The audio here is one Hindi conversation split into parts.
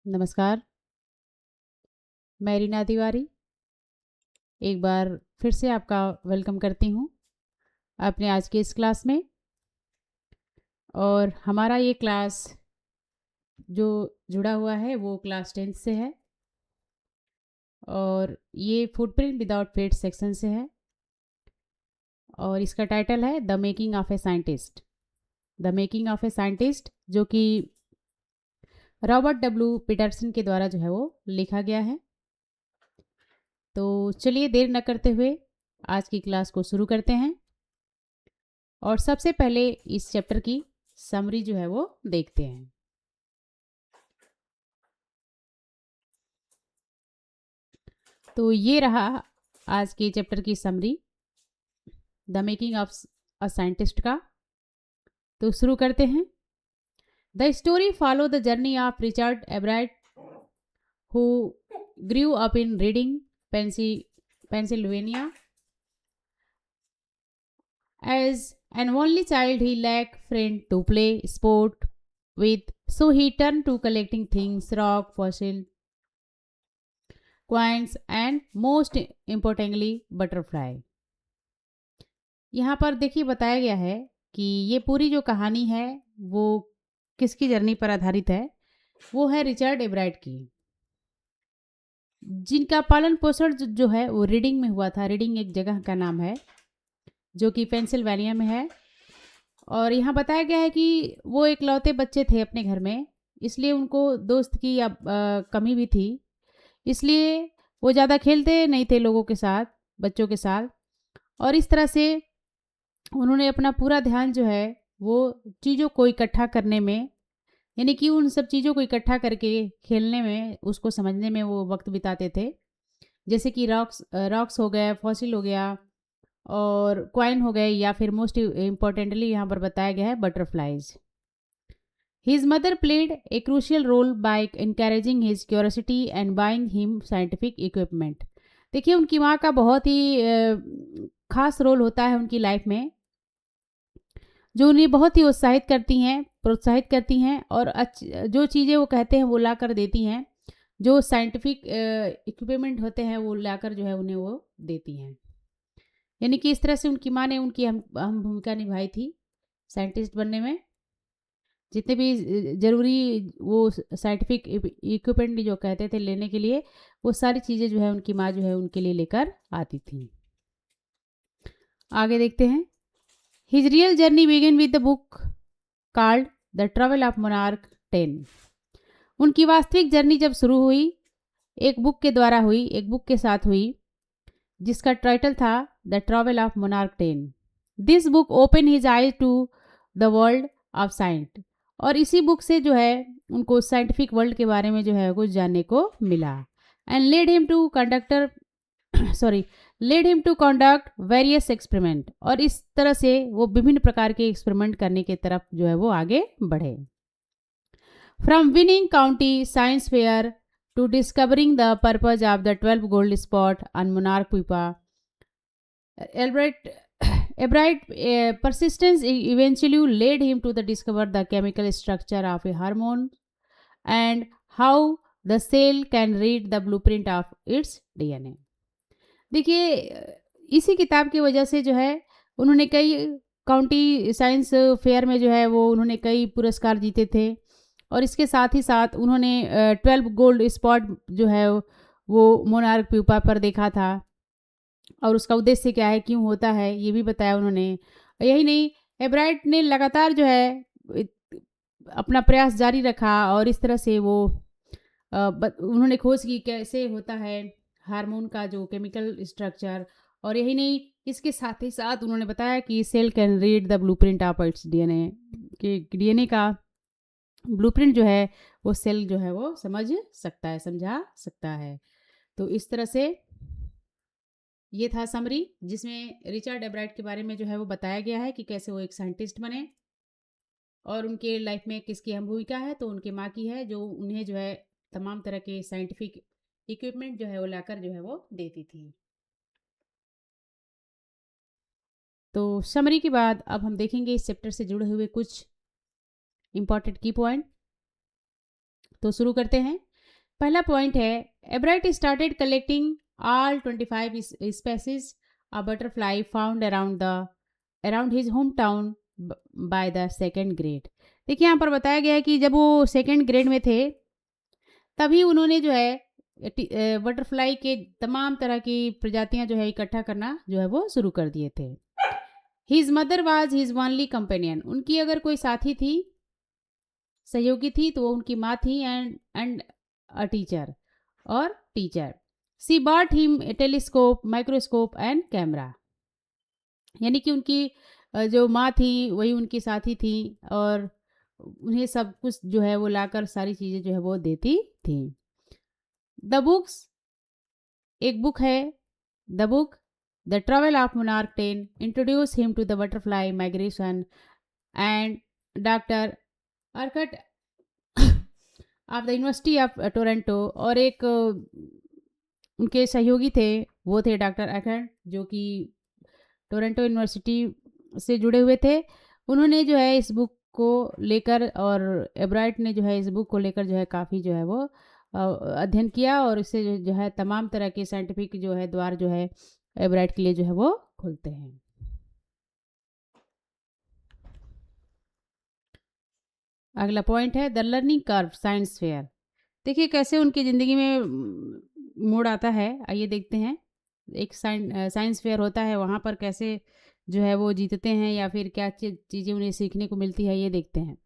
नमस्कार, मैं रीना तिवारी एक बार फिर से आपका वेलकम करती हूँ अपने आज के इस क्लास में। और हमारा ये क्लास जो जुड़ा हुआ है वो क्लास 10th से है और ये फुटप्रिंट विदाउट फेट सेक्शन से है और इसका टाइटल है the making of a scientist. The making of a scientist जो कि रॉबर्ट डब्ल्यू पीटरसन के द्वारा जो है वो लिखा गया है। तो चलिए देर न करते हुए आज की क्लास को शुरू करते हैं और सबसे पहले इस चैप्टर की समरी जो है वो देखते हैं। तो ये रहा आज के चैप्टर की summary the making of a scientist का। तो शुरू करते हैं। The story follow the journey of Richard एब्राइट who grew up in reading Pennsylvania. As an only child, he lacked friend to play sport with, so he turned to collecting things, rock, fossil, coins, and most importantly, butterfly. यहाँ पर देखिए बताया गया है कि ये पूरी जो कहानी है वो किसकी जर्नी पर आधारित है। वो है रिचर्ड एब्राइट की, जिनका पालन पोषण जो है वो रीडिंग में हुआ था। रीडिंग एक जगह का नाम है जो कि पेंसिल्वेनिया में है। और यहाँ बताया गया है कि वो इकलौते बच्चे थे अपने घर में, इसलिए उनको दोस्त की कमी भी थी, इसलिए वो ज़्यादा खेलते नहीं थे लोगों के साथ, बच्चों के साथ। और इस तरह से उन्होंने अपना पूरा ध्यान जो है वो चीज़ों को इकट्ठा करने में, यानी कि उन सब चीज़ों को इकट्ठा करके खेलने में, उसको समझने में वो वक्त बिताते थे। जैसे कि रॉक्स हो गया, फॉसिल हो गया और क्वाइन हो गए, या फिर मोस्ट इम्पॉर्टेंटली यहाँ पर बताया गया है butterflies. His mother played a crucial role by encouraging his curiosity and buying him scientific equipment। देखिए उनकी माँ का बहुत ही खास रोल होता है उनकी लाइफ में, जो उन्हें बहुत ही उत्साहित करती हैं, प्रोत्साहित करती हैं और जो चीज़ें वो कहते हैं वो ला कर देती हैं। जो साइंटिफिक इक्विपमेंट होते हैं वो लाकर जो है उन्हें वो देती हैं। यानी कि इस तरह से उनकी माँ ने उनकी अहम भूमिका निभाई थी साइंटिस्ट बनने में। जितने भी ज़रूरी वो साइंटिफिक इक्विपमेंट जो कहते थे लेने के लिए, वो सारी चीज़ें जो है उनकी माँ जो है उनके लिए लेकर आती थी। आगे देखते हैं। His real journey begin with the book called the travel of monarch 10। उनकी वास्तविक जर्नी जब शुरू हुई एक बुक के द्वारा हुई, एक बुक के साथ हुई, जिसका टाइटल था the travel of monarch 10। This book open his eyes to the world of science. और इसी बुक से जो है उनको साइंटिफिक वर्ल्ड के बारे में जो है कुछ जानने को मिला। And led him to conduct various experiment. और इस तरह से वो विभिन्न प्रकार के एक्सपेरिमेंट करने की तरफ जो है वो आगे बढ़े। From winning county science fair to discovering the purpose of the 12 gold spot on monarch pupa, Ebright persistence eventually led him to discover the chemical structure of a hormone and how the cell can read the blueprint of its DNA। देखिए इसी किताब की वजह से जो है उन्होंने कई काउंटी साइंस फेयर में जो है वो उन्होंने कई पुरस्कार जीते थे। और इसके साथ ही साथ उन्होंने 12 गोल्ड स्पॉट जो है वो मोनार्क प्यूपा पर देखा था और उसका उद्देश्य क्या है, क्यों होता है, ये भी बताया उन्होंने। यही नहीं, एब्राइट ने लगातार जो है अपना प्रयास जारी रखा और इस तरह से वो उन्होंने खोज की कैसे होता है हार्मोन का जो केमिकल स्ट्रक्चर। और यही नहीं, इसके साथ ही साथ उन्होंने बताया कि cell can read the blueprint of its DNA, कि डीएनए का ब्लूप्रिंट जो है वो सेल जो है वो समझ सकता है, समझा सकता है। तो इस तरह से ये था समरी, जिसमें रिचर्ड एब्राइट के बारे में जो है वो बताया गया है कि कैसे वो एक साइंटिस्ट बने और उनके लाइफ में किसकी अहम भूमिका है। तो उनके माँ की है, जो उन्हें जो है तमाम तरह के साइंटिफिक इक्विपमेंट जो है वो लाकर जो है वो देती थी। तो समरी के बाद अब हम देखेंगे इस चैप्टर से जुड़े हुए कुछ इंपॉर्टेंट की पॉइंट। तो शुरू करते हैं। पहला पॉइंट है, एब्राइट started collecting all 25 species of butterfly found around his home town by the second grade. देखिए यहाँ पर बताया गया है कि जब वो सेकेंड ग्रेड में थे तभी उन्होंने जो है बटरफ्लाई के तमाम तरह की प्रजातियां जो है इकट्ठा करना जो है वो शुरू कर दिए थे। His mother was his only companion, उनकी अगर कोई साथी थी, सहयोगी थी, तो वो उनकी माँ थी, एंड अ टीचर और teacher. She bought him telescope, microscope and camera, यानी कि उनकी जो माँ थी वही उनकी साथी थी और उन्हें सब कुछ जो है वो लाकर सारी चीज़ें जो है वो देती थी। द बुक्स, एक बुक है the book the travel of monarch ten introduce him to the butterfly migration and doctor Urquhart of the University of Toronto, और एक उनके सहयोगी थे, वो थे डॉक्टर अर्कट जो कि टोरंटो यूनिवर्सिटी से जुड़े हुए थे। उन्होंने जो है इस बुक को लेकर, और एब्राइट ने जो है इस बुक को लेकर जो है काफ़ी जो है वो अध्ययन किया, और इससे जो है तमाम तरह के साइंटिफिक जो है द्वार जो है एब्राइट के लिए जो है वो खुलते हैं। अगला पॉइंट है the learning curve science fair. देखिए कैसे उनकी ज़िंदगी में मोड़ आता है, आइए देखते हैं। एक साइंस फेयर होता है, वहाँ पर कैसे जो है वो जीतते हैं या फिर क्या चीज़ें उन्हें सीखने को मिलती है, ये देखते हैं।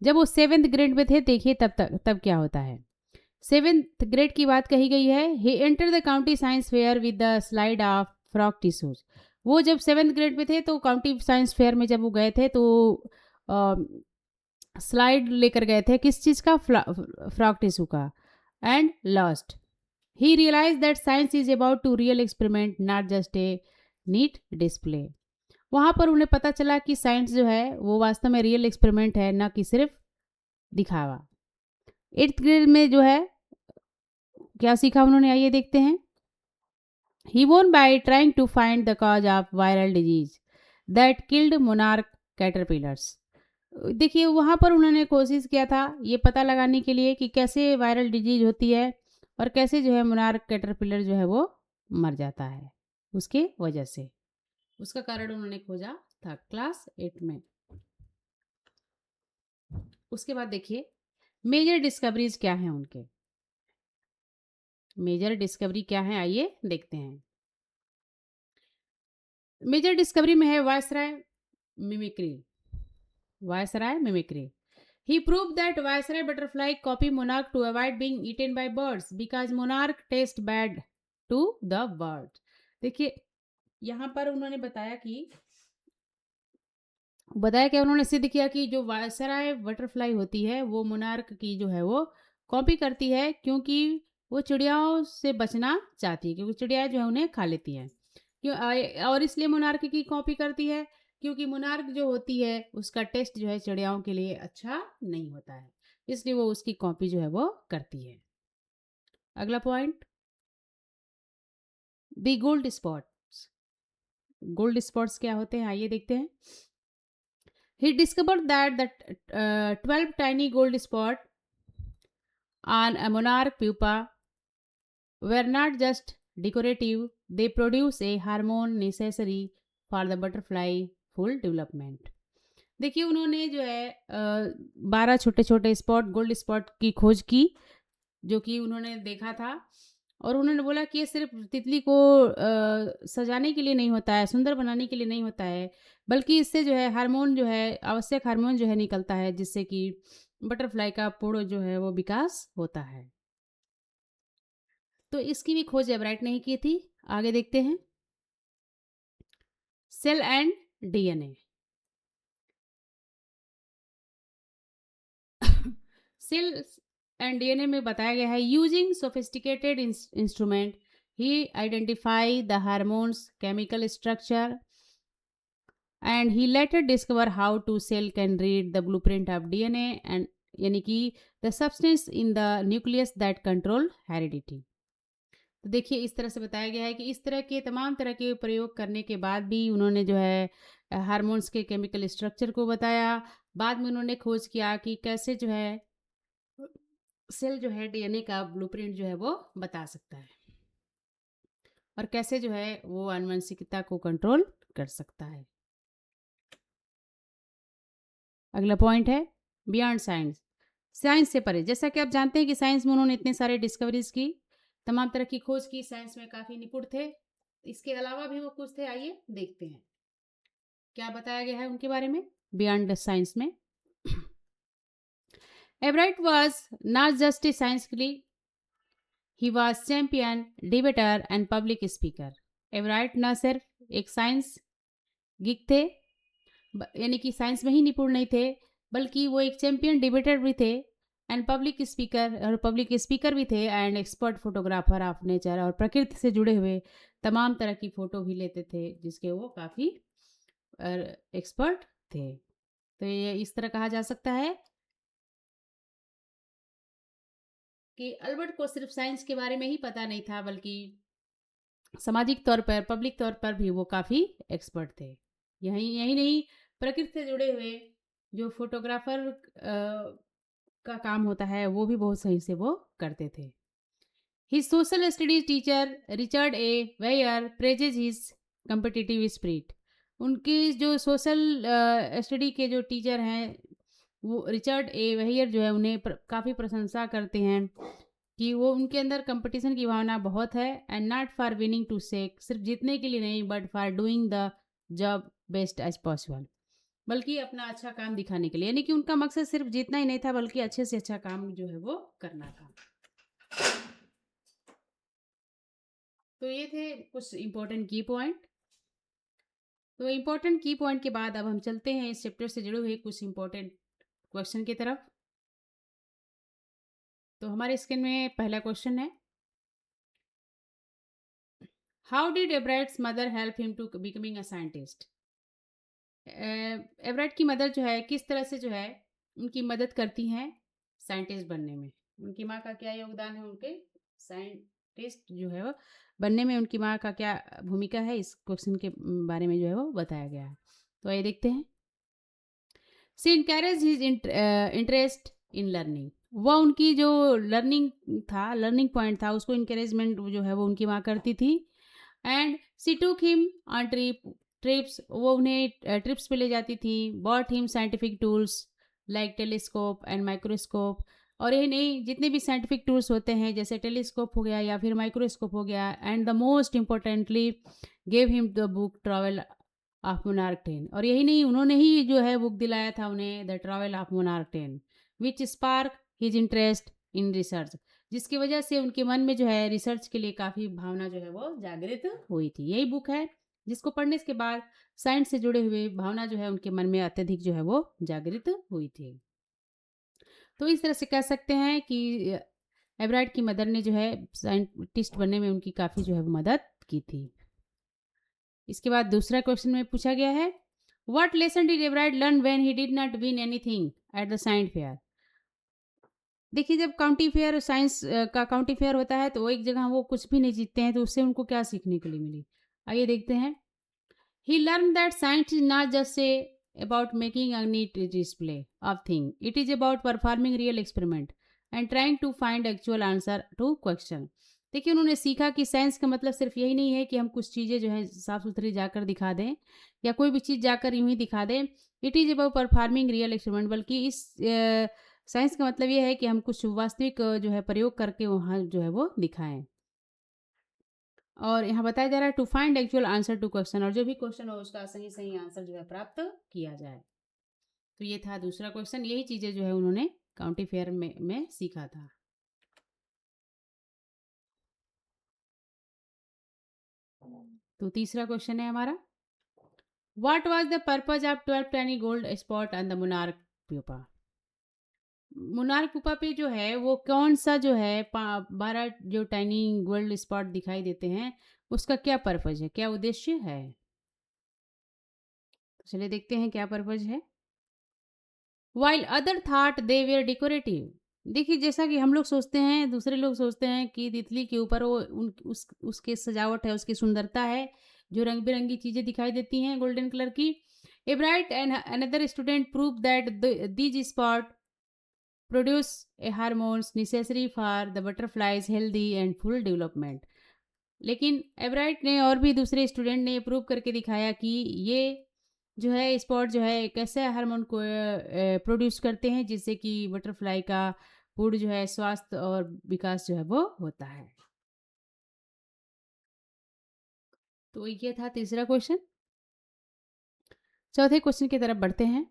जब वो 7th ग्रेड में थे, देखिए तब क्या होता है। 7th ग्रेड की बात कही गई है। He enter the county science fair with the slide of frog tissues. वो जब 7th ग्रेड में थे तो काउंटी साइंस फेयर में जब वो गए थे तो स्लाइड लेकर गए थे, किस चीज़ का, फ्रॉक टिश्यू का, and lost. He realise that science is about to real experiment not just a neat display. वहाँ पर उन्हें पता चला कि साइंस जो है वो वास्तव में रियल एक्सपेरिमेंट है, ना कि सिर्फ दिखावा। 8th ग्रेड में जो है क्या सीखा उन्होंने, आइए देखते हैं। He won by trying to find the cause of viral disease that killed monarch caterpillars. देखिए वहाँ पर उन्होंने कोशिश किया था ये पता लगाने के लिए कि कैसे वायरल डिजीज होती है और कैसे जो है मोनार्क कैटरपिलर जो है वो मर जाता है, उसके वजह से उसका कारण उन्होंने खोजा था क्लास 8 में। उसके बाद देखिए मेजर डिस्कवरीज क्या हैं उनके, मेजर डिस्कवरी क्या है आइए देखते हैं। मेजर डिस्कवरी में है viceroy mimicry, viceroy mimicry. He proved that Viceroy butterfly copy monarch to avoid being eaten by birds because monarch taste bad to the bird। देखिए यहाँ पर उन्होंने बताया कि उन्होंने सिद्ध किया कि जो वायसराय बटरफ्लाई होती है वो मोनार्क की जो है वो कॉपी करती है, क्योंकि वो चिड़ियाओं से बचना चाहती है, क्योंकि चिड़ियाएं जो है उन्हें खा लेती हैं। और इसलिए मोनार्क की कॉपी करती है क्योंकि मोनार्क जो होती है उसका टेस्ट जो है चिड़ियाओं के लिए अच्छा नहीं होता है, इसलिए वो उसकी कॉपी जो है वो करती है। अगला पॉइंट, दी गोल्ड स्पॉट्स। गोल्ड स्पॉट्स क्या होते हैं आइए देखते हैं। He discovered that the 12 tiny gold spot on a monarch pupa were not just decorative, they produce a hormone necessary for the butterfly full development। देखिए उन्होंने जो है 12 छोटे छोटे स्पॉट, गोल्ड स्पॉट की खोज की, जो कि उन्होंने देखा था, और उन्होंने बोला कि ये सिर्फ तितली को सजाने के लिए नहीं होता है, सुंदर बनाने के लिए नहीं होता है, बल्कि इससे जो है हार्मोन जो है, आवश्यक हार्मोन जो है निकलता है, जिससे कि बटरफ्लाई का पूर्ण जो है वो विकास होता है। तो इसकी भी खोज एब्राइट ने ही की थी। आगे देखते हैं, cell and DNA. Cell and DNA में बताया गया है, using sophisticated instrument he identify the hormones chemical structure and he later discover how to cell can read the blueprint of DNA and, यानी कि the substance in the nucleus that control heredity. तो देखिए इस तरह से बताया गया है कि इस तरह के तमाम तरह के प्रयोग करने के बाद भी उन्होंने जो है हार्मोन्स के केमिकल स्ट्रक्चर को बताया। बाद में उन्होंने खोज किया कि कैसे जो है सेल जो है डीएनए का ब्लूप्रिंट जो है वो बता सकता है, और कैसे जो है वो आनुवंशिकता को कंट्रोल कर सकता है। अगला पॉइंट है बियॉन्ड साइंस, साइंस से परे। जैसा कि आप जानते हैं कि साइंस में उन्होंने इतने सारे डिस्कवरीज की, तमाम तरह की खोज की, साइंस में काफ़ी निपुण थे। इसके अलावा भी वो कुछ थे, आइए देखते हैं क्या बताया गया है उनके बारे में बियॉन्ड साइंस में। Ebright was not just a scientist, he was champion, debater and public speaker. Ebright न सिर्फ एक साइंस गिक थे, यानी कि साइंस में ही निपुण नहीं थे, बल्कि वो एक चैंपियन डिबेटर भी थे, एंड पब्लिक स्पीकर, और पब्लिक स्पीकर भी थे, and expert photographer of nature, और प्रकृति से जुड़े हुए तमाम तरह की फ़ोटो भी लेते थे, जिसके वो काफ़ी एक्सपर्ट थे। तो ये इस तरह कहा जा सकता है कि अल्बर्ट को सिर्फ साइंस के बारे में ही पता नहीं था, बल्कि सामाजिक तौर पर, पब्लिक तौर पर भी वो काफ़ी एक्सपर्ट थे। यही यही नहीं, प्रकृति से जुड़े हुए जो फोटोग्राफर का काम होता है वो भी बहुत सही से वो करते थे। His social studies teacher Richard A ware praises his competitive spirit. उनकी जो सोशल स्टडी के जो टीचर हैं वो रिचर्ड ए वेयर जो है उन्हें काफ़ी प्रशंसा करते हैं कि वो उनके अंदर कंपटीशन की भावना बहुत है, and not for winning to sake, सिर्फ जीतने के लिए नहीं, but for doing the job best as possible, बल्कि अपना अच्छा काम दिखाने के लिए। यानी कि उनका मकसद सिर्फ जीतना ही नहीं था, बल्कि अच्छे से अच्छा काम जो है वो करना था। तो ये थे कुछ इंपॉर्टेंट की पॉइंट। तो इंपॉर्टेंट की पॉइंट के बाद अब हम चलते हैं इस चैप्टर से जुड़े हुए कुछ इंपॉर्टेंट क्वेश्चन की तरफ। तो हमारे स्क्रीन में पहला क्वेश्चन है, how did Ebright's mother help him to becoming a scientist. Ebright की मदर जो है किस तरह से जो है उनकी मदद करती हैं साइंटिस्ट बनने में। उनकी माँ का क्या योगदान है उनके साइंटिस्ट जो है वो बनने में, उनकी माँ का क्या भूमिका है, इस क्वेश्चन के बारे में जो है वो बताया गया है। तो आइए देखते हैं। She encourage his interest in learning. वह उनकी जो लर्निंग था, लर्निंग पॉइंट था, उसको इनकरेजमेंट जो है वो उनकी माँ करती थी। एंड सी टूक हिम ऑन ट्रिप्स, वो उन्हें ट्रिप्स पे ले जाती थी। Bought him scientific tools like telescope and microscope. और ये नहीं, जितने भी साइंटिफिक टूल्स होते हैं जैसे टेलीस्कोप हो गया या फिर माइक्रोस्कोप हो गया, and the most importantly gave him the book travel of monarch ten. और यही नहीं, उन्होंने ही जो है बुक दिलाया था उन्हें, the travel of monarch ten, which spark his interest in research, जिसकी वजह से उनके मन में जो है रिसर्च के लिए काफ़ी भावना जो है वो जागृत हुई थी। यही बुक है जिसको पढ़ने के बाद साइंस से जुड़े हुए भावना जो है उनके मन में अत्यधिक जो है वो जागृत हुई थी। तो इस तरह से कह सकते हैं कि एब्राइड की मदर ने जो है साइंटिस्ट बनने में उनकी काफ़ी जो है वो मदद की थी। इसके बाद दूसरा क्वेश्चन में पूछा गया है, what lesson did Ebright learn when he did not win anything at the science fair. देखिए, जब काउंटी फेयर साइंस का काउंटी फेयर होता है तो एक जगह वो कुछ भी नहीं जीतते हैं, तो उससे उनको क्या सीखने के लिए मिली, आइए देखते हैं। He learn that science is not just a about making a neat display of thing, it is about performing real experiment and trying to find actual answer to question. देखिए, उन्होंने सीखा कि साइंस का मतलब सिर्फ यही नहीं है कि हम कुछ चीज़ें जो है साफ सुथरी जाकर दिखा दें या कोई भी चीज़ जाकर यूं ही दिखा दें। It is about performing real experiment, बल्कि इस साइंस का मतलब ये है कि हम कुछ वास्तविक जो है प्रयोग करके वहाँ जो है वो दिखाएं। और यहाँ बताया जा रहा है to find actual answer to question, और जो भी क्वेश्चन हो उसका सही सही आंसर जो है प्राप्त किया जाए। तो ये था दूसरा क्वेश्चन, यही चीज़ें जो है उन्होंने काउंटी फेयर में सीखा था। तो तीसरा क्वेश्चन है हमारा, what was the purpose of 12 tiny gold spot on the monarch pupa. Monarch pupa पे जो है वो कौन सा जो है 12 जो टाइनी गोल्ड स्पॉट दिखाई देते हैं, उसका क्या पर्पज है, क्या उद्देश्य है। तो चलिए देखते हैं क्या पर्पज है। While other thought they were decorative. देखिए, जैसा कि हम लोग सोचते हैं, दूसरे लोग सोचते हैं कि तितली के ऊपर वो उसके सजावट है, उसकी सुंदरता है, जो रंग बिरंगी चीज़ें दिखाई देती हैं गोल्डन कलर की। A bright and another student prove that these spot produce a hormones necessary for the butterflies healthy and full development. लेकिन एब्राइट ने और भी दूसरे स्टूडेंट ने प्रूव करके दिखाया कि ये जो है स्पॉट जो है एक ऐसे हार्मोन को प्रोड्यूस करते हैं जिससे कि बटरफ्लाई का पूर्ण जो है स्वास्थ्य और विकास जो है वो होता है। तो ये था तीसरा क्वेश्चन। चौथे क्वेश्चन की तरफ बढ़ते हैं।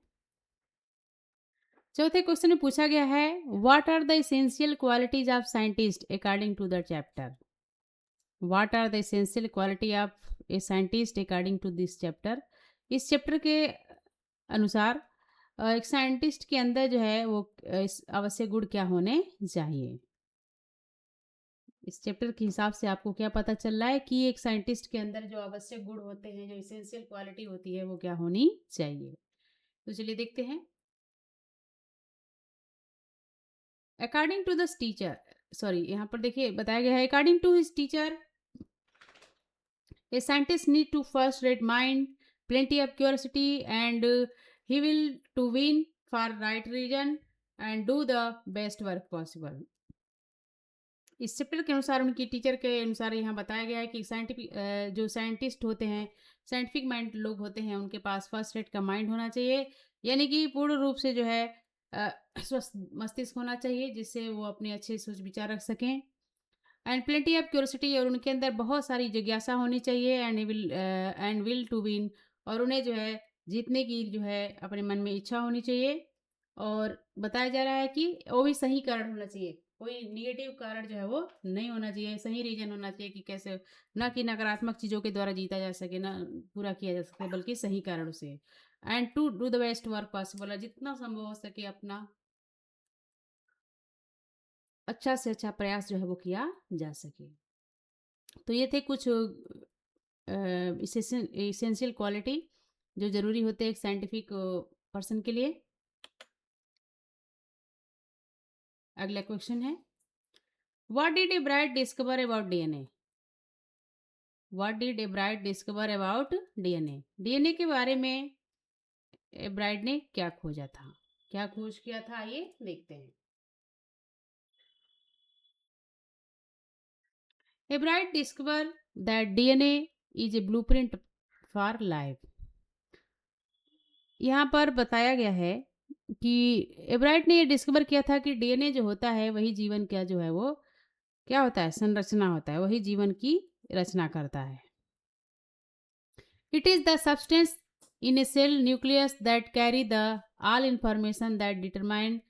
चौथे क्वेश्चन में पूछा गया है what are the essential qualities of scientist according to the chapter. What are the essential quality of a scientist according to this chapter. इस चैप्टर के अनुसार एक साइंटिस्ट के अंदर जो है वो इस आवश्यक गुण क्या होने चाहिए। इस चैप्टर के हिसाब से आपको क्या पता चल रहा है कि एक साइंटिस्ट के अंदर जो आवश्यक गुण होते हैं, जो इसेंशियल क्वालिटी होती है, वो क्या होनी चाहिए। तो चलिए देखते हैं। According to this teacher, sorry यहाँ पर देखिए बताया गया है according to his teacher a scientist need to first rate mind, plenty of curiosity, and he will to win for right reason and do the best work possible। इस चैप्टर के अनुसार उनकी टीचर के अनुसार यहाँ बताया गया है कि साइंटिफिक जो साइंटिस्ट होते हैं, साइंटिफिक माइंड लोग होते हैं, उनके पास फर्स्ट रेट का माइंड होना चाहिए, यानी कि पूर्ण रूप से जो है स्वस्थ मस्तिष्क होना चाहिए जिससे वो अपने अच्छे सोच विचार रख सकें। एंड प्लेंटी ऑफ क्यूरियोसिटी, और उनके अंदर बहुत सारी जिज्ञासा होनी चाहिए। एंड विल टू विन, और उन्हें जो है जीतने की जो है अपने मन में इच्छा होनी चाहिए। और बताया जा रहा है कि वो भी सही कारण होना चाहिए, कोई निगेटिव कारण जो है वो नहीं होना चाहिए, सही रीजन होना चाहिए कि कैसे, ना कि नकारात्मक चीज़ों के द्वारा जीता जा सके, ना पूरा किया जा सके, बल्कि सही कारण से। And to do the best work possible, जितना संभव हो सके अपना अच्छा से अच्छा प्रयास जो है वो किया जा सके। तो ये थे कुछ इसेंशियल क्वालिटी जो ज़रूरी होते हैं एक साइंटिफिक पर्सन के लिए। अगला क्वेश्चन है what did a bright discover about DNA. What did a bright discover about DNA. DNA के बारे में ए ब्राइट ने क्या खोजा था, क्या खोज किया था, ये देखते हैं। A bright discover that DNA is a blueprint for life. यहाँ पर बताया गया है कि एब्राइट ने ये डिस्कवर किया था कि डीएनए जो होता है वही जीवन का जो है वो क्या होता है, संरचना होता है, वही जीवन की रचना करता है। It is the substance in a cell nucleus that carry the all information that determine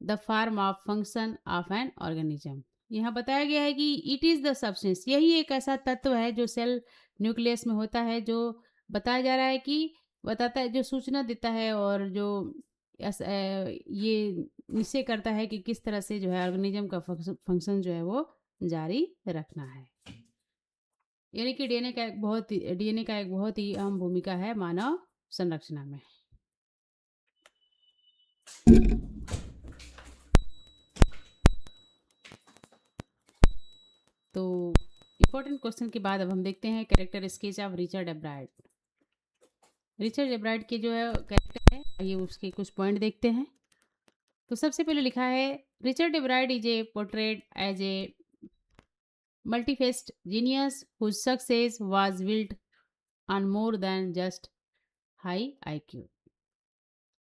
the form of function of an organism. यहाँ बताया गया है कि इट इज द सब्सटेंस, यही एक ऐसा तत्व है जो सेल न्यूक्लियस में होता है, जो बताया जा रहा है कि बताता है, जो सूचना देता है और जो ये निश्चय करता है कि किस तरह से जो है ऑर्गेनिज्म का फंक्शन जो है वो जारी रखना है। यानी कि डीएनए का एक बहुत ही अहम भूमिका है मानव संरचना में। तो इम्पोर्टेंट क्वेश्चन के बाद अब हम देखते हैं character sketch of Richard एब्राइट। Richard एब्राइट के जो है कैरेक्टर है, आइए उसके कुछ पॉइंट देखते हैं। तो सबसे पहले लिखा है Richard Ebright is a portrait as a multifaceted genius whose success was built on more than just high IQ.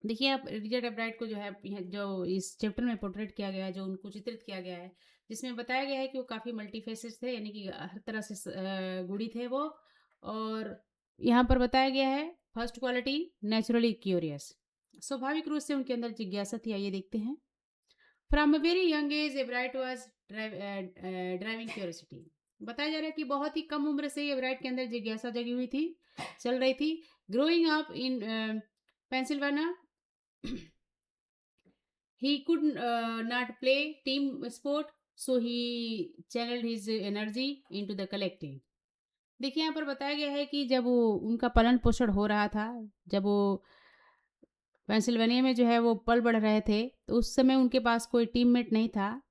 देखिए आप रिचर्ड एब्राइट को जो है जो इस चैप्टर में पोर्ट्रेट किया गया है, जो उनको चित्रित किया गया है, जिसमें बताया गया है कि वो काफ़ी मल्टीफेसेस थे, यानी कि हर तरह से गुणी थे वो। और यहाँ पर बताया गया है फर्स्ट क्वालिटी नेचुरली क्यूरियस, स्वाभाविक रूप से उनके अंदर जिज्ञासा थी। आइए देखते हैं। From a very young age एब्राइट was driving curiosity. बताया जा रहा है कि बहुत ही कम उम्र से एब्राइट के अंदर जिज्ञासा जगी हुई थी, चल रही थी। Growing up in Pennsylvania, he could not play team sport, so he channeled his energy into the collecting। देखिए यहाँ पर बताया गया है कि जब वो उनका पालन पोषण हो रहा था, जब वो पेंसिल्वेनिया में जो है वो पल बढ़ रहे थे, तो उस समय उनके पास कोई टीममेट नहीं था,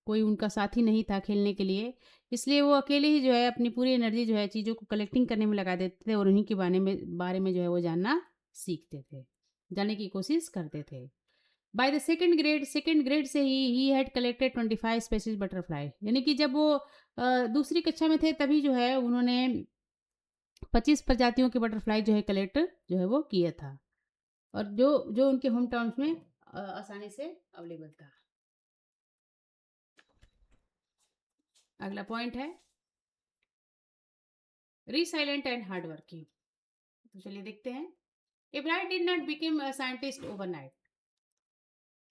कोई उनका साथी नहीं था खेलने के लिए। इसलिए वो अकेले ही जो है अपनी पूरी एनर्जी जो है चीज़ों को कलेक्टिंग करने में लगा देते थे और उन्हीं के बारे में जो है वो जानना सीखते थे, जानने की कोशिश करते थे। बाय द सेकंड ग्रेड से he had collected 25 species butterfly, यानी कि जब वो दूसरी कक्षा में थे तभी जो है उन्होंने 25 प्रजातियों के बटरफ्लाई जो है कलेक्ट जो है वो किया था, और जो जो उनके होम टाउन्स में आसानी से अवेलेबल था। अगला पॉइंट है रिसाइलेंट एंड हार्ड वर्किंग। तो चलिए देखते हैं। एब्राइट did not become a scientist overnight.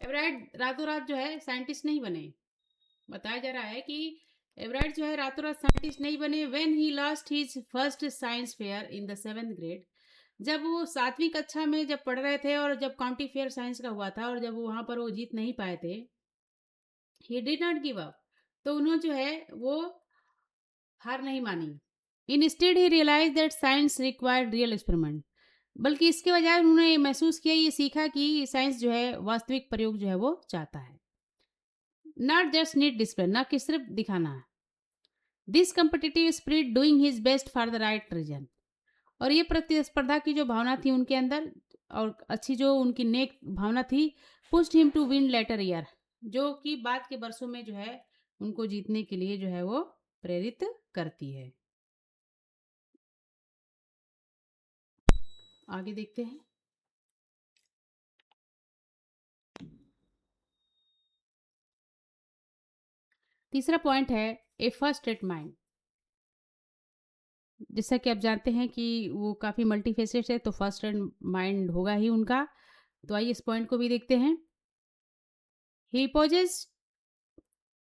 एब्राइट रातों रात जो है साइंटिस्ट नहीं बने। बताया जा रहा है कि एब्राइट जो है रातों रात साइंटिस्ट नहीं बने। When he lost his first science fair in the 7th grade, जब वो 7वीं कक्षा में जब पढ़ रहे थे और जब काउंटी फेयर साइंस का हुआ था और जब वहां पर वो जीत नहीं पाए थे, he did not give up, तो उन्होंने जो है वो हार नहीं मानी। Instead he realise that science required real experiment, बल्कि इसके बजाय उन्होंने महसूस किया, ये सीखा कि साइंस जो है वास्तविक प्रयोग जो है वो चाहता है, नॉट जस्ट नीड डिस्प्ले, ना कि सिर्फ दिखाना है। This competitive spirit doing his best for the right reason, और ये प्रतिस्पर्धा की जो भावना थी उनके अंदर और अच्छी जो उनकी नेक भावना थी, pushed him to win later year, जो कि बाद के वर्षों में जो है उनको जीतने के लिए जो है वो प्रेरित करती है। आगे देखते हैं। तीसरा पॉइंट है ए फर्स्ट रेट माइंड। जैसा कि आप जानते हैं कि वो काफ़ी मल्टीफेसेट है, तो फर्स्ट रेट माइंड होगा ही उनका। तो आइए इस पॉइंट को भी देखते हैं। He possess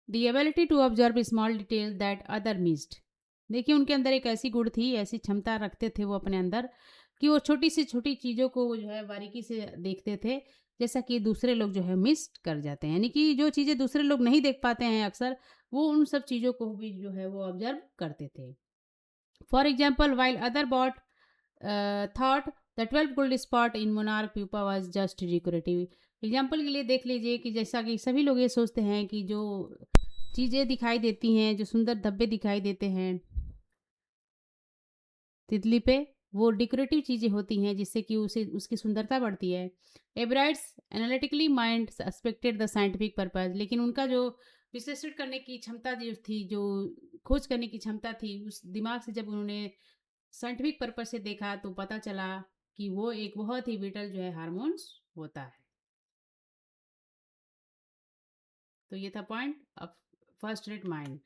the ability to observe small detail that other missed. देखिए उनके अंदर एक ऐसी गुण थी, ऐसी क्षमता रखते थे वो अपने अंदर, कि वो छोटी से छोटी चीज़ों को वो जो है बारीकी से देखते थे, जैसा कि दूसरे लोग जो है मिस कर जाते हैं, यानी कि जो चीज़ें दूसरे लोग नहीं देख पाते हैं अक्सर, वो उन सब चीज़ों को भी जो है वो ऑब्जर्व करते थे। For example, while other bot thought the 12 gold spot in monarch pupa was just decorative. Example के लिए देख लीजिए कि जैसा कि सभी लोग ये सोचते हैं कि जो चीज़ें दिखाई देती हैं, जो सुंदर धब्बे दिखाई देते हैं तितली पे, वो डेकोरेटिव चीज़ें होती हैं जिससे कि उसे उसकी सुंदरता बढ़ती है। Ebright's analytically mind suspected the scientific purpose, लेकिन उनका जो विश्लेषण करने की क्षमता जो थी, जो खोज करने की क्षमता थी, उस दिमाग से जब उन्होंने साइंटिफिक पर्पज से देखा तो पता चला कि वो एक बहुत ही विटल जो है हार्मोन्स होता है। तो ये था point of first rate mind.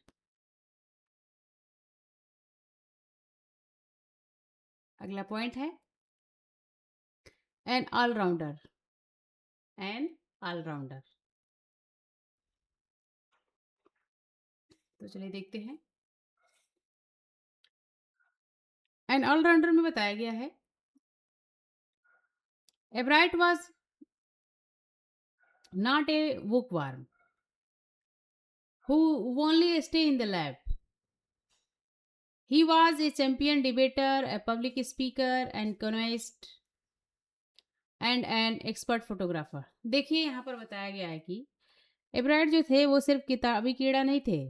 अगला पॉइंट है एन ऑलराउंडर। एन ऑलराउंडर, तो चलिए देखते हैं। एन ऑलराउंडर में बताया गया है एब्राइट was not a bookworm who only stay in the lab. He was a champion debater, a public speaker, and economist, and an expert photographer. देखिए यहाँ पर बताया गया है कि एब्राइट जो थे वो सिर्फ किताबी कीड़ा नहीं थे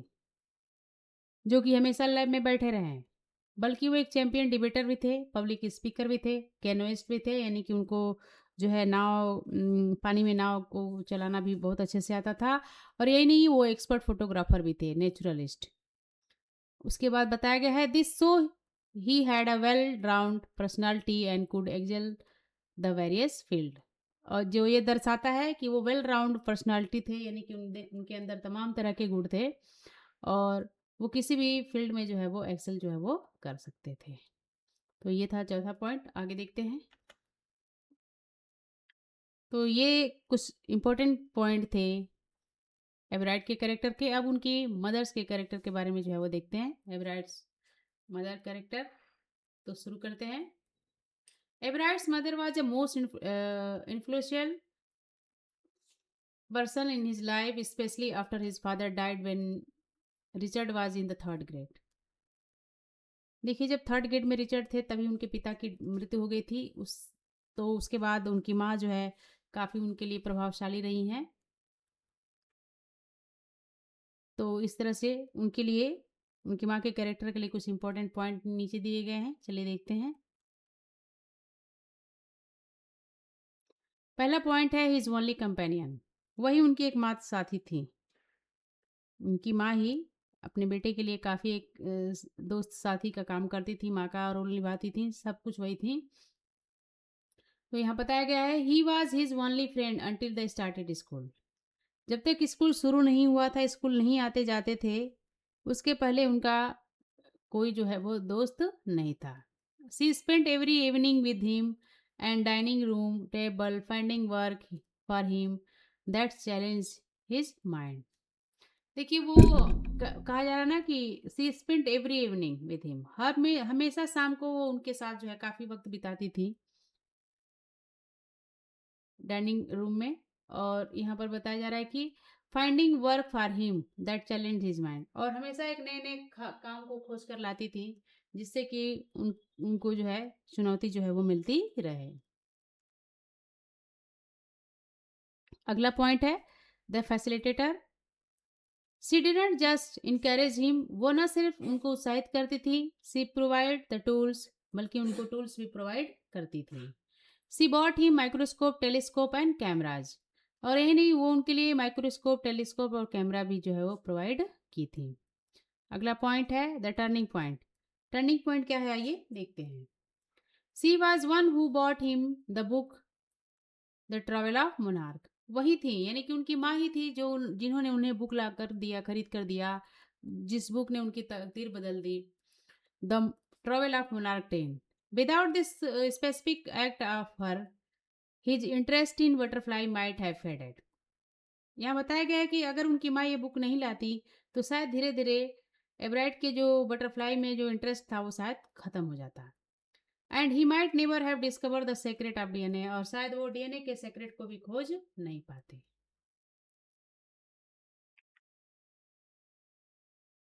जो कि हमेशा लैब में बैठे रहे हैं, बल्कि वो एक चैंपियन डिबेटर भी थे, पब्लिक स्पीकर भी थे, कैनोइस्ट भी थे, यानी कि उनको जो है नाव पानी में नाव को चलाना भी बहुत अच्छे से आता था, और यही नहीं, वो एक्सपर्ट फोटोग्राफर भी थे, नेचुरलिस्ट। उसके बाद बताया गया है this so he had a well round personality and could excel the various field. और जो ये दर्शाता है कि वो वेल राउंड पर्सनालिटी थे, यानी कि उनके अंदर तमाम तरह के गुण थे, और वो किसी भी फील्ड में जो है वो एक्सेल जो है वो कर सकते थे। तो ये था चौथा पॉइंट। आगे देखते हैं। तो ये कुछ इंपॉर्टेंट पॉइंट थे एवराइट के कैरेक्टर के। अब उनकी मदर्स के कैरेक्टर के बारे में जो है वो देखते हैं, एवराइट्स मदर कैरेक्टर। तो शुरू करते हैं। Ebright's mother was the most influential person in his life, especially after his father died when Richard was in the 3rd grade. देखिए जब 3rd ग्रेड में रिचर्ड थे तभी उनके पिता की मृत्यु हो गई थी। तो उसके बाद उनकी माँ जो है काफ़ी उनके लिए प्रभावशाली रही हैं। तो इस तरह से उनके लिए, उनकी माँ के कैरेक्टर के लिए कुछ इंपॉर्टेंट पॉइंट नीचे दिए गए हैं, चलिए देखते हैं। पहला पॉइंट है हिज ओनली कंपेनियन, वही उनकी एकमात्र साथी थी। उनकी माँ ही अपने बेटे के लिए काफ़ी एक दोस्त साथी का काम करती थी, माँ का रोल निभाती थी, सब कुछ वही थी। तो यहाँ बताया गया है he was his only friend until the started school. जब तक स्कूल शुरू नहीं हुआ था, स्कूल नहीं आते जाते थे, उसके पहले उनका कोई जो है वो दोस्त नहीं था। She spent every evening with him and dining room table finding work for him that challenge his mind. देखिए वो कहा जा रहा है ना कि she spent every evening with him, हर में हमेशा शाम को वो उनके साथ जो है काफ़ी वक्त बिताती थी डाइनिंग रूम में। और यहाँ पर बताया जा रहा है कि finding work for him that challenge his mind, और हमेशा एक नए नए काम को खोज कर लाती थी जिससे कि उनको जो है चुनौती जो है वो मिलती रहे। अगला पॉइंट है the facilitator. C didn't just encourage him, वो न सिर्फ उनको उत्साहित करती थी, सी प्रोवाइड द टूल्स, बल्कि उनको टूल्स भी प्रोवाइड करती थी। She bought he microscope telescope and cameras, और यही नहीं, वो उनके लिए माइक्रोस्कोप टेलीस्कोप और कैमरा भी जो है वो प्रोवाइड की थी। अगला पॉइंट है the turning point. Turning point क्या है आइए देखते हैं। She was one who bought him the book the travel of monarch, वही थी यानी कि उनकी माँ ही थी जो जिन्होंने उन्हें बुक ला कर दिया, खरीद कर दिया, जिस बुक ने उनकी तकदीर बदल दी, the travel of monarch 10। Without this specific act of her his interest in butterfly might have faded. यहाँ बताया गया है कि अगर उनकी माँ ये बुक नहीं लाती तो शायद धीरे धीरे एब्राइट के जो बटरफ्लाई में जो इंटरेस्ट था वो शायद खत्म हो जाता, and he might never have discover the secret of DNA, और शायद वो डीएनए के सीक्रेट को भी खोज नहीं पाते।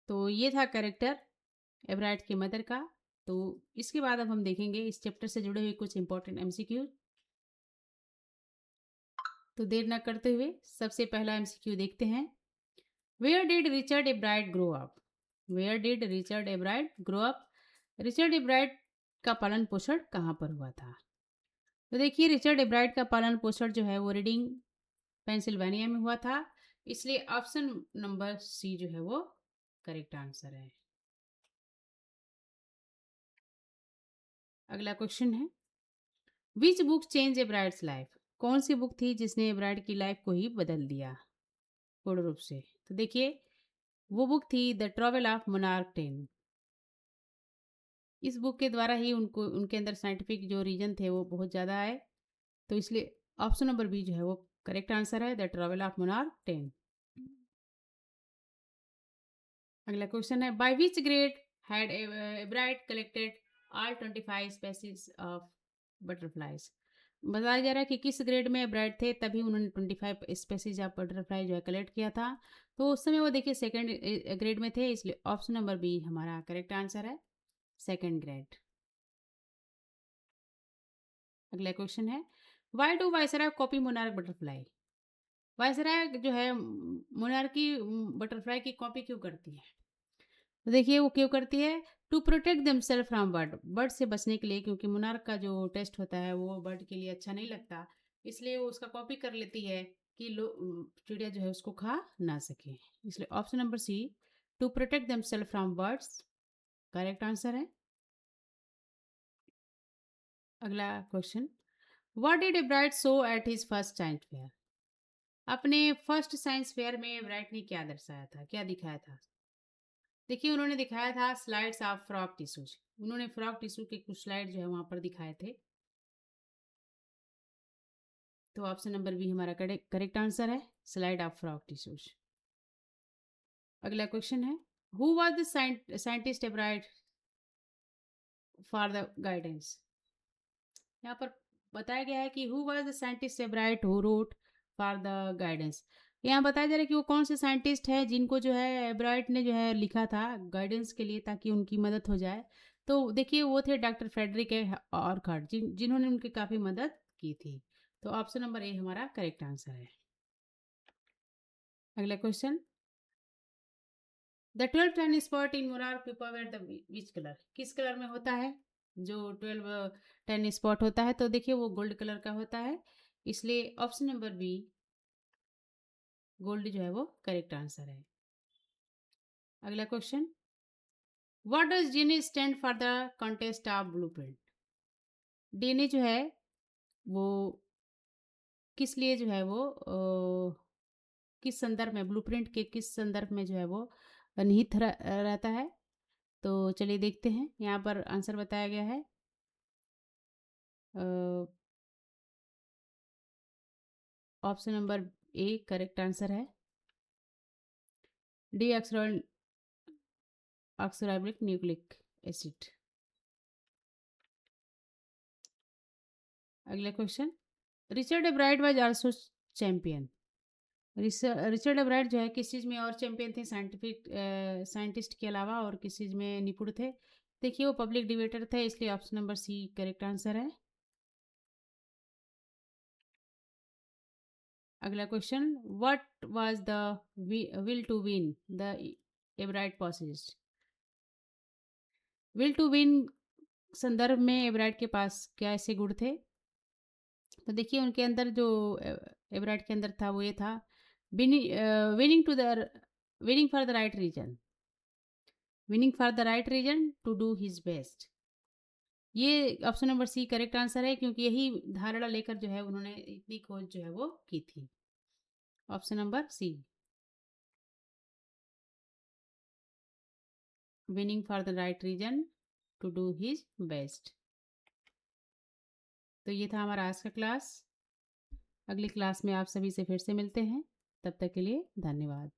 तो ये था कैरेक्टर एब्राइट की मदर का। तो इसके बाद अब हम देखेंगे इस चैप्टर से जुड़े हुए कुछ इंपॉर्टेंट एमसीक्यू। तो देर न करते हुए सबसे पहला एमसीक्यू देखते हैं। Where did Richard Ebright grow up? Where did Richard Ebright grow up? Richard Ebright का पालन पोषण कहाँ पर हुआ था? तो देखिए रिचर्ड एब्राइट का पालन पोषण जो है वो रीडिंग पेंसिल्वेनिया में हुआ था, इसलिए ऑप्शन नंबर सी जो है वो करेक्ट आंसर है। अगला क्वेश्चन है which book change Ebright's life? कौन सी बुक थी जिसने एब्राइट की लाइफ को ही बदल दिया पूर्ण रूप से? तो देखिए वो बुक थी द ट्रैवल ऑफ मोनार्क 10। इस बुक के द्वारा ही उनको उनके अंदर साइंटिफिक जो रीजन थे वो बहुत ज़्यादा आए, तो इसलिए ऑप्शन नंबर बी जो है वो करेक्ट आंसर है, द ट्रैवल ऑफ मोनार्क 10। अगला क्वेश्चन है by which grade had एब्राइट collected all 25 species of butterflies? बताया जा रहा है कि किस ग्रेड में एब्राइट थे तभी उन्होंने 25 स्पेसीज ऑफ बटरफ्लाई जो है कलेक्ट किया था। तो उस समय वो देखिए सेकेंड ग्रेड में थे, इसलिए ऑप्शन नंबर बी हमारा करेक्ट आंसर है, सेकेंड ग्रेड। अगला क्वेश्चन है why do viceroy copy monarch butterfly? Viceroy जो है मोनार्क की बटरफ्लाई की कॉपी क्यों करती है? तो देखिए वो क्यों करती है, to protect themselves from bird, bird से बचने के लिए, क्योंकि मोनार्क का जो टेस्ट होता है वो बर्ड के लिए अच्छा नहीं लगता, इसलिए वो उसका कॉपी कर लेती है कि चिड़िया जो है उसको खा ना सके, इसलिए option number C to protect themselves from birds correct answer है। अगला question what did Ebright show at his first science fair? अपने फर्स्ट साइंस फेयर में एब्राइट ने क्या दर्शाया था, क्या दिखाया था? देखिए उन्होंने दिखाया था स्लाइड्स ऑफ फ्रॉक टिश्यूज, उन्होंने फ्रॉक टिश्यू के कुछ स्लाइड जो है वहां पर दिखाए थे, तो ऑप्शन नंबर बी हमारा करेक्ट आंसर है, स्लाइड ऑफ फ्रॉक टिश्यूज। अगला क्वेश्चन है who was the scientist एब्राइट for the guidance? यहाँ पर बताया गया है कि who was the scientist एब्राइट who wrote for the guidance. यहाँ बताया जा रहा है कि वो कौन से साइंटिस्ट है जिनको जो है एब्राइट ने जो है लिखा था गाइडेंस के लिए ताकि उनकी मदद हो जाए। तो देखिए वो थे डॉक्टर फ्रेडरिक ऑरखर्ट जिन्होंने उनकी काफ़ी मदद की थी, तो ऑप्शन नंबर ए हमारा करेक्ट आंसर है। अगला question the 12 ten spot in monarch paper were the which colour? किस कलर में होता है जो 12 टेन स्पॉट होता है? तो देखिए वो गोल्ड कलर का होता है, इसलिए ऑप्शन नंबर बी गोल्ड जो है वो करेक्ट आंसर है। अगला question, what does DNA stand for the contest of blueprint? DNA जो है वो किस लिए जो है वो किस संदर्भ में, ब्लूप्रिंट के किस संदर्भ में जो है वो निहित रहता है? तो चलिए देखते हैं। यहाँ पर आंसर बताया गया है। Option number A correct answer है। Deoxyribonucleic acid. अगला question, Richard Ebright was also champion. Richard Ebright जो है किस चीज़ में और चैंपियन थे? साइंटिस्ट के अलावा और किस चीज़ में निपुण थे? देखिए वो पब्लिक डिबेटर थे, इसलिए option number C correct answer है। अगला question, what was the will to win the Ebright possessed? Will to win संदर्भ में एब्राइट के पास क्या ऐसे गुण थे? तो देखिए उनके अंदर जो एब्राइट के अंदर था वो ये था, winning to the winning for the right reason, winning for the right reason to do his best. ये option number C correct answer है, क्योंकि यही धारणा लेकर जो है उन्होंने इतनी खोज जो है वो की थी। Option number C, winning for the right reason to do his best. तो ये था हमारा आज का क्लास। अगली क्लास में आप सभी से फिर से मिलते हैं। तब तक के लिए धन्यवाद।